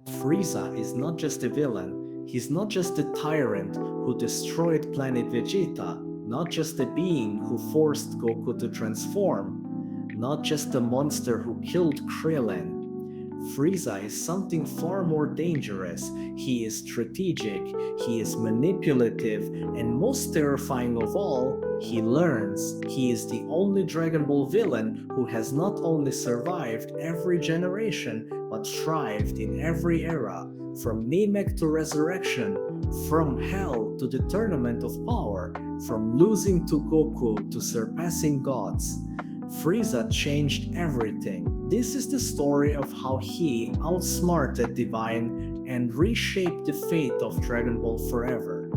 Frieza is not just a villain, he's not just a tyrant who destroyed planet Vegeta, not just a being who forced Goku to transform, not just a monster who killed Krillin. Frieza is something far more dangerous. He is strategic, he is manipulative, and most terrifying of all, he learns. He is the only Dragon Ball villain who has not only survived every generation, but thrived in every era, from Namek to Resurrection, from Hell to the Tournament of Power, from losing to Goku to surpassing gods. Frieza changed everything. This is the story of how he outsmarted Divine and reshaped the fate of Dragon Ball forever.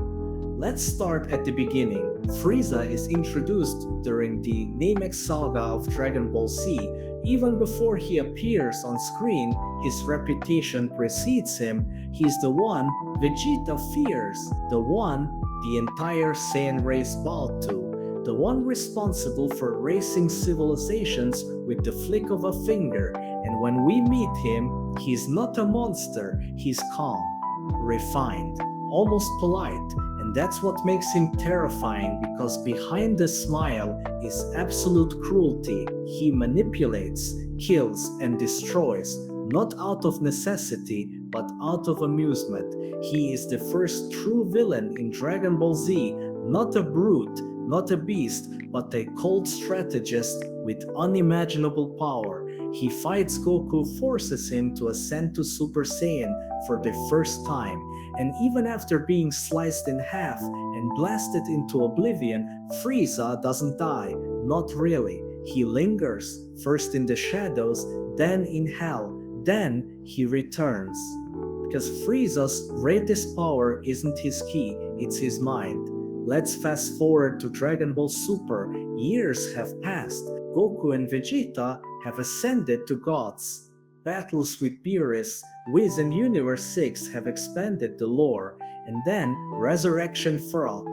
Let's start at the beginning. Frieza is introduced during the Namek saga of Dragon Ball Z. Even before he appears on screen, his reputation precedes him. He's the one Vegeta fears, the one the entire Saiyan race bowed to, the one responsible for erasing civilizations with the flick of a finger. And when we meet him, he's not a monster, he's calm, refined, almost polite, and that's what makes him terrifying, because behind the smile is absolute cruelty. He manipulates, kills, and destroys, not out of necessity, but out of amusement. He is the first true villain in Dragon Ball Z, not a brute, not a beast, but a cold strategist with unimaginable power. He fights Goku, forces him to ascend to Super Saiyan for the first time, and even after being sliced in half and blasted into oblivion, Frieza doesn't die, not really. He lingers, first in the shadows, then in hell, then he returns. Because Frieza's greatest power isn't his ki, it's his mind. Let's fast forward to Dragon Ball Super. Years have passed. Goku and Vegeta have ascended to gods. Battles with Beerus, Whis and Universe 6 have expanded the lore. And then, Resurrection fraught.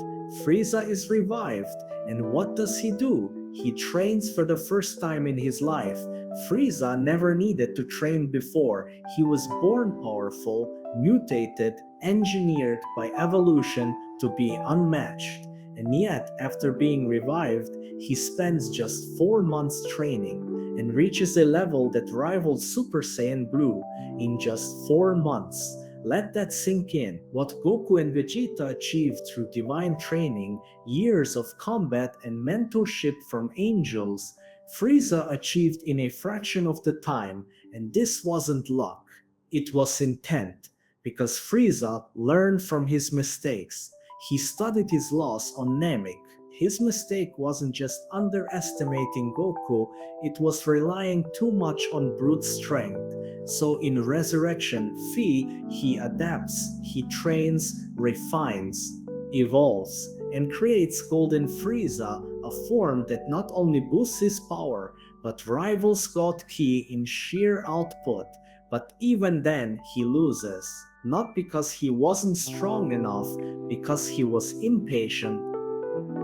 Frieza is revived. And what does he do? He trains for the first time in his life. Frieza never needed to train before. He was born powerful, mutated, engineered by evolution to be unmatched. And yet, after being revived, he spends just 4 months training and reaches a level that rivals Super Saiyan Blue in just 4 months. Let that sink in. What Goku and Vegeta achieved through divine training, years of combat and mentorship from angels, Frieza achieved in a fraction of the time, and this wasn't luck. It was intent, because Frieza learned from his mistakes. He studied his loss on Namek. His mistake wasn't just underestimating Goku, it was relying too much on brute strength. So in Resurrection Fi, he adapts, he trains, refines, evolves, and creates Golden Frieza, a form that not only boosts his power, but rivals God Ki in sheer output. But even then, he loses. Not because he wasn't strong enough, because he was impatient,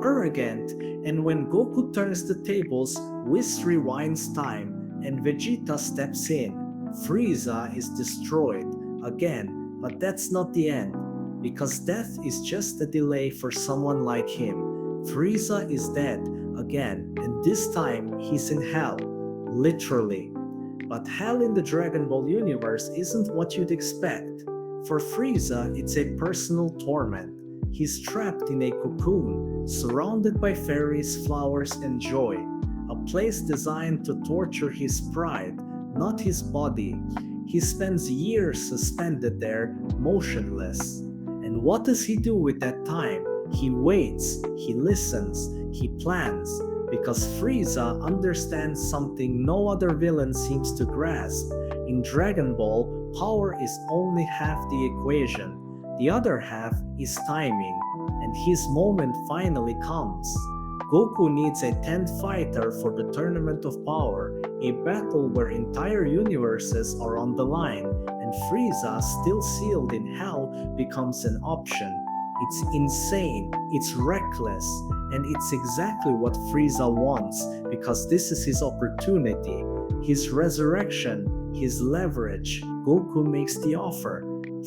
arrogant, and when Goku turns the tables, Whis rewinds time, and Vegeta steps in. Frieza is destroyed, again, but that's not the end, because death is just a delay for someone like him. Frieza is dead, again, and this time he's in hell, literally. But hell in the Dragon Ball universe isn't what you'd expect. For Frieza, it's a personal torment. He's trapped in a cocoon, surrounded by fairies, flowers, and joy, a place designed to torture his pride, not his body. He spends years suspended there, motionless. And what does he do with that time? He waits, he listens, he plans, because Frieza understands something no other villain seems to grasp. In Dragon Ball, power is only half the equation. The other half is timing, and his moment finally comes. Goku needs a 10th fighter for the Tournament of Power, a battle where entire universes are on the line, and Frieza, still sealed in Hell, becomes an option. It's insane, it's reckless, and it's exactly what Frieza wants, because this is his opportunity, his resurrection, his leverage. Goku makes the offer.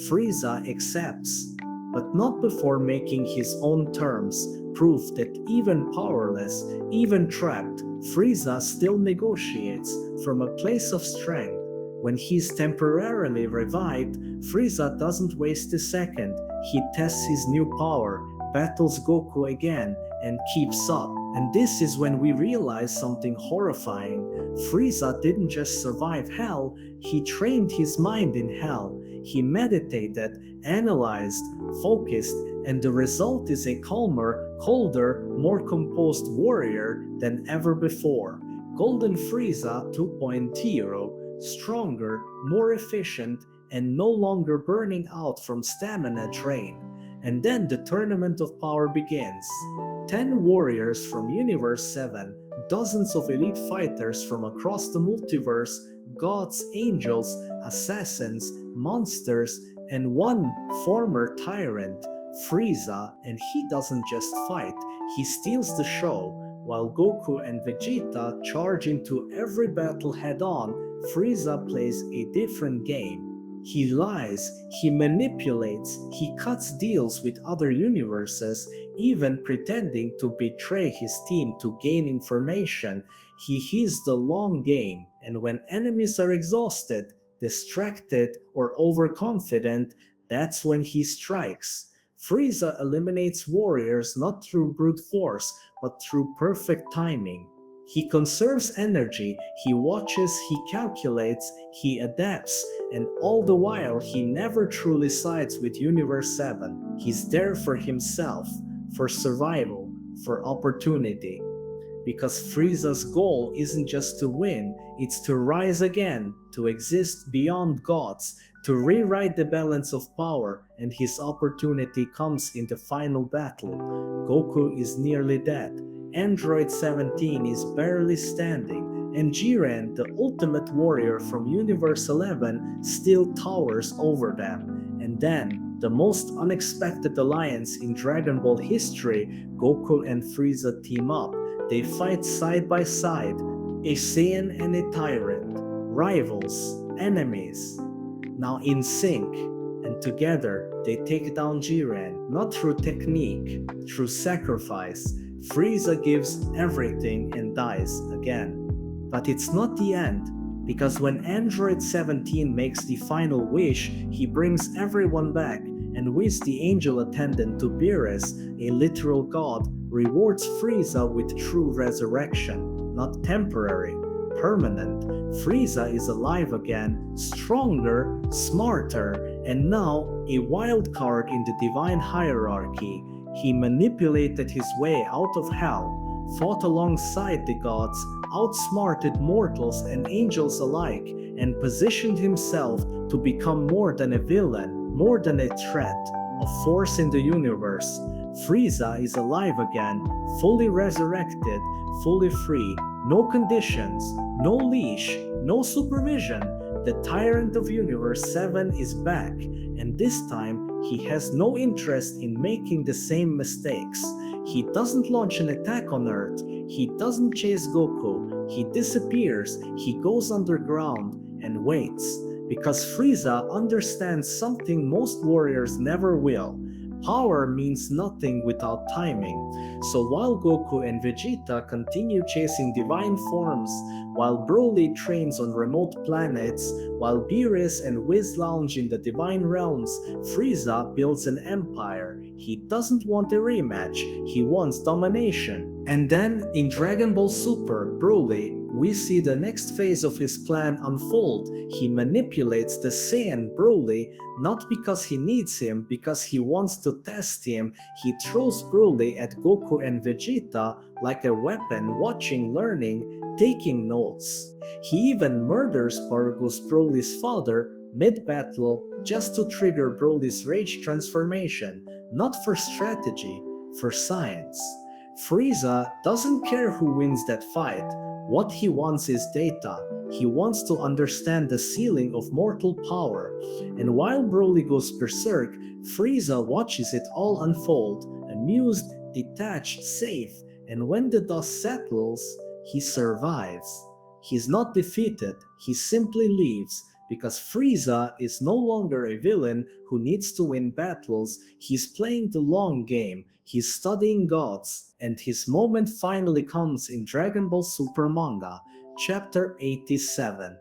Frieza accepts, but not before making his own terms, proof that even powerless, even trapped, Frieza still negotiates from a place of strength. When he's temporarily revived, Frieza doesn't waste a second. He tests his new power, battles Goku again, and keeps up. And this is when we realize something horrifying. Frieza didn't just survive hell, he trained his mind in hell. He meditated, analyzed, focused, and the result is a calmer, colder, more composed warrior than ever before. Golden Frieza 2.0, stronger, more efficient, and no longer burning out from stamina drain. And then the Tournament of Power begins. 10 warriors from Universe 7, dozens of elite fighters from across the multiverse, gods, angels, assassins, monsters, and one former tyrant, Frieza, and he doesn't just fight, he steals the show. While Goku and Vegeta charge into every battle head-on, Frieza plays a different game. He lies, he manipulates, he cuts deals with other universes, even pretending to betray his team to gain information. He heeds the long game, and when enemies are exhausted, distracted, or overconfident, that's when he strikes. Frieza eliminates warriors not through brute force, but through perfect timing. He conserves energy, he watches, he calculates, he adapts, and all the while he never truly sides with Universe 7. He's there for himself, for survival, for opportunity. Because Frieza's goal isn't just to win, it's to rise again, to exist beyond gods, to rewrite the balance of power, and his opportunity comes in the final battle. Goku is nearly dead. Android 17 is barely standing, and Jiren, the ultimate warrior from Universe 11, still towers over them. And then, the most unexpected alliance in Dragon Ball history, Goku and Frieza team up. They fight side by side, a Saiyan and a tyrant, rivals, enemies, now in sync, and together they take down Jiren, not through technique, through sacrifice. Frieza gives everything and dies again. But it's not the end, because when Android 17 makes the final wish, he brings everyone back, and with the angel attendant to Beerus, a literal god, rewards Frieza with true resurrection, not temporary, permanent. Frieza is alive again, stronger, smarter, and now a wild card in the divine hierarchy. He manipulated his way out of hell, fought alongside the gods, outsmarted mortals and angels alike, and positioned himself to become more than a villain, more than a threat, a force in the universe. Frieza is alive again, fully resurrected, fully free, no conditions, no leash, no supervision. The Tyrant of Universe 7 is back, and this time he has no interest in making the same mistakes. He doesn't launch an attack on Earth, he doesn't chase Goku, he disappears, he goes underground and waits. Because Frieza understands something most warriors never will. Power means nothing without timing. So while Goku and Vegeta continue chasing divine forms, while Broly trains on remote planets, while Beerus and Whis lounge in the divine realms, Frieza builds an empire. He doesn't want a rematch, he wants domination. And then, in Dragon Ball Super, Broly, we see the next phase of his plan unfold. He manipulates the Saiyan Broly, not because he needs him, because he wants to test him. He throws Broly at Goku and Vegeta like a weapon, watching, learning, taking notes. He even murders Bargus Broly's father mid-battle just to trigger Broly's rage transformation, not for strategy, for science. Frieza doesn't care who wins that fight. What he wants is data. He wants to understand the ceiling of mortal power. And while Broly goes berserk, Frieza watches it all unfold, amused, detached, safe, and when the dust settles, he survives. He's not defeated, he simply leaves, because Frieza is no longer a villain who needs to win battles, he's playing the long game, he's studying gods, and his moment finally comes in Dragon Ball Super manga, chapter 87.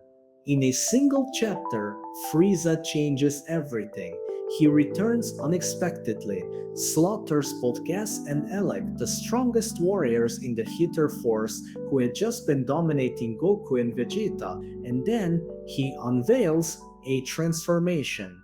In a single chapter, Frieza changes everything. He returns unexpectedly, slaughters both Gas and Elec, the strongest warriors in the Hitler Force who had just been dominating Goku and Vegeta, and then he unveils a transformation.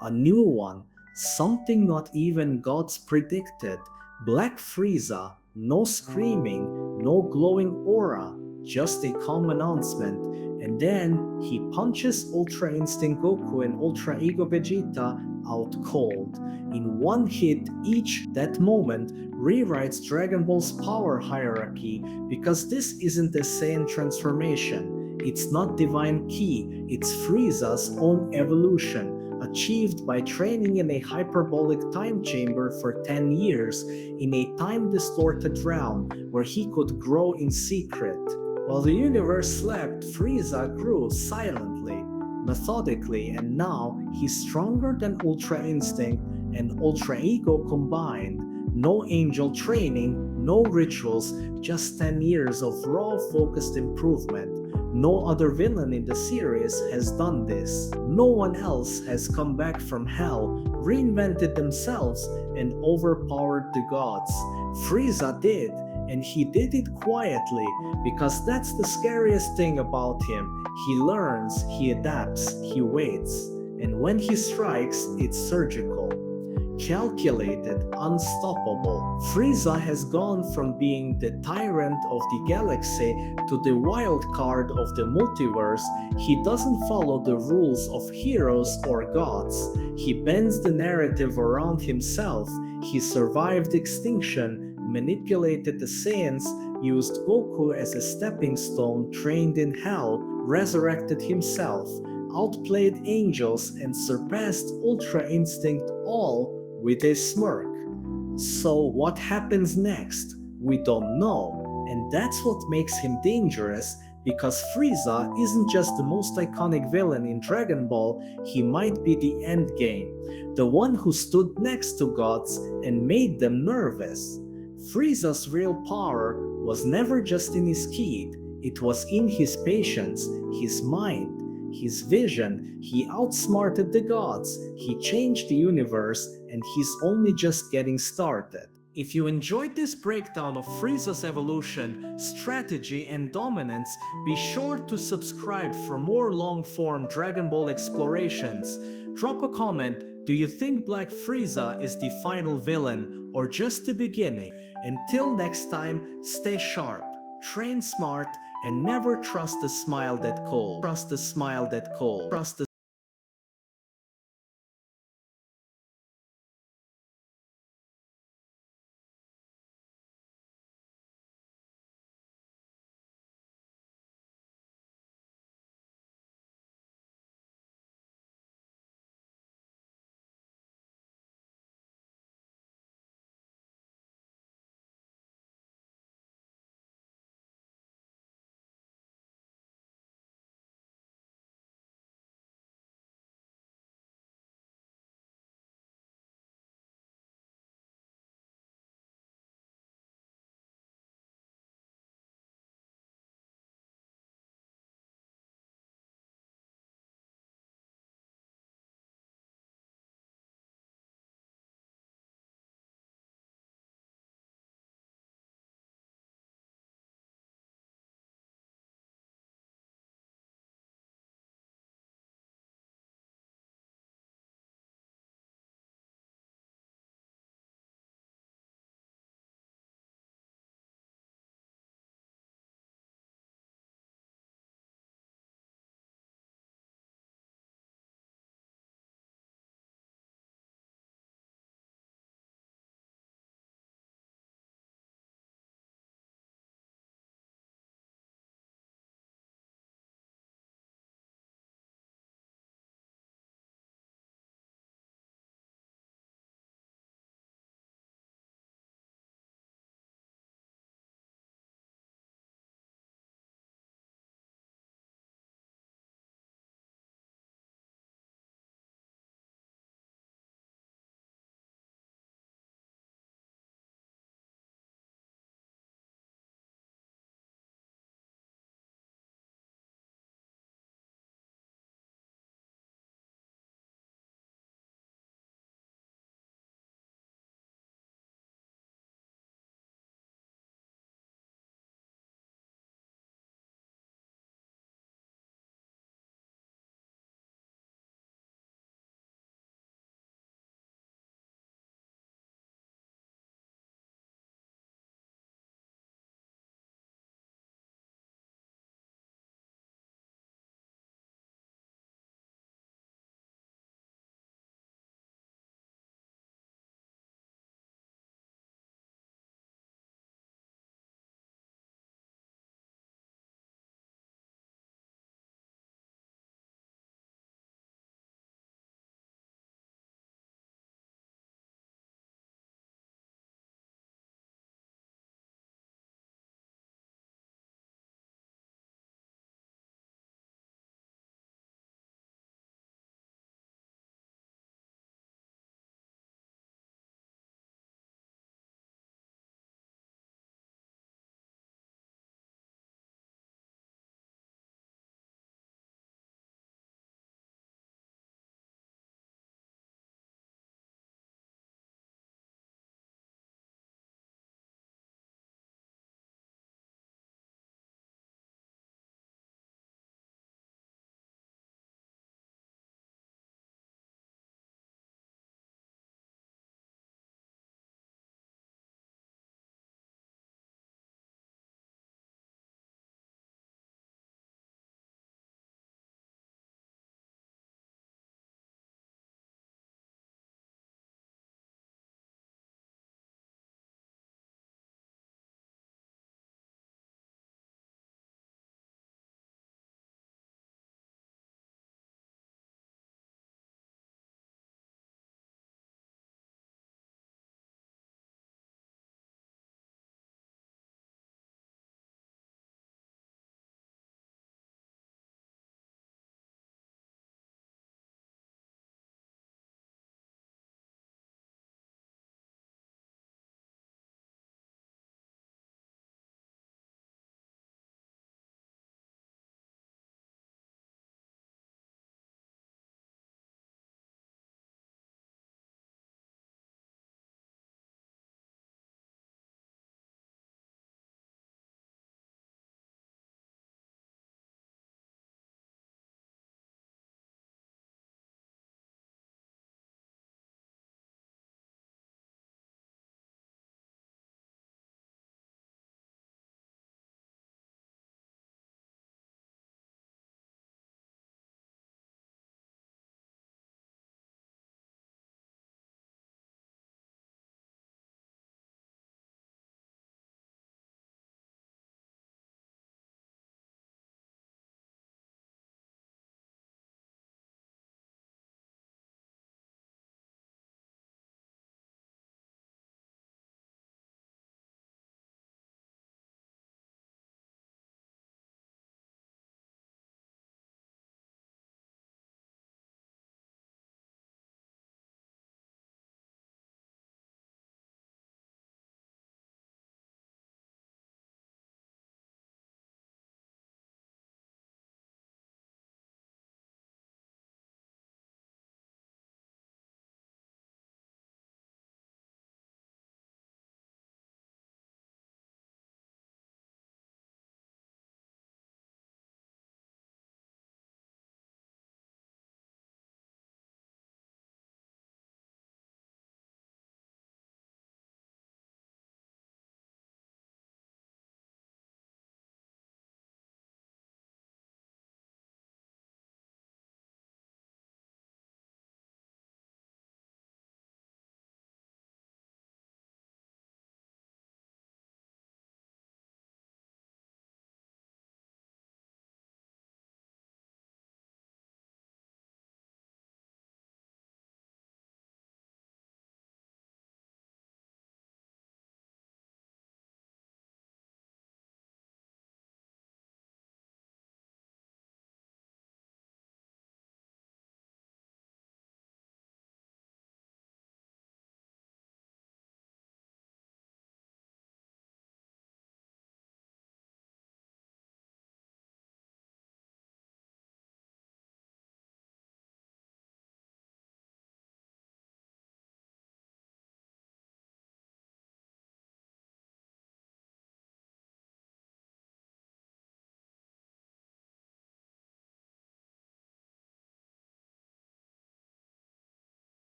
A new one, something not even gods predicted. Black Frieza, no screaming, no glowing aura, just a calm announcement, and then he punches Ultra Instinct Goku and Ultra Ego Vegeta out cold. In one hit each, that moment rewrites Dragon Ball's power hierarchy because this isn't a Saiyan transformation. It's not Divine Ki, it's Frieza's own evolution, achieved by training in a hyperbolic time chamber for 10 years in a time-distorted realm where he could grow in secret. While the universe slept, Frieza grew silently, methodically, and now he's stronger than Ultra Instinct and Ultra Ego combined. No angel training, no rituals, just 10 years of raw focused improvement. No other villain in the series has done this. No one else has come back from hell, reinvented themselves, and overpowered the gods. Frieza did, and he did it quietly, because that's the scariest thing about him. He learns, he adapts, he waits, and when he strikes, it's surgical. Calculated, unstoppable. Frieza has gone from being the tyrant of the galaxy to the wild card of the multiverse. He doesn't follow the rules of heroes or gods. He bends the narrative around himself. He survived extinction, manipulated the Saiyans, used Goku as a stepping stone, trained in hell, resurrected himself, outplayed angels, and surpassed Ultra Instinct, all with a smirk. So what happens next? We don't know, and that's what makes him dangerous, because Frieza isn't just the most iconic villain in Dragon Ball, he might be the endgame, the one who stood next to gods and made them nervous. Frieza's real power was never just in his ki, it was in his patience, his mind, his vision. He outsmarted the gods, he changed the universe, and he's only just getting started. If you enjoyed this breakdown of Frieza's evolution, strategy, and dominance, be sure to subscribe for more long-form Dragon Ball explorations. Drop a comment, do you think Black Frieza is the final villain or just the beginning? Until next time, stay sharp, train smart, and never trust the smile that cold. Trust the smile that cold. Trust the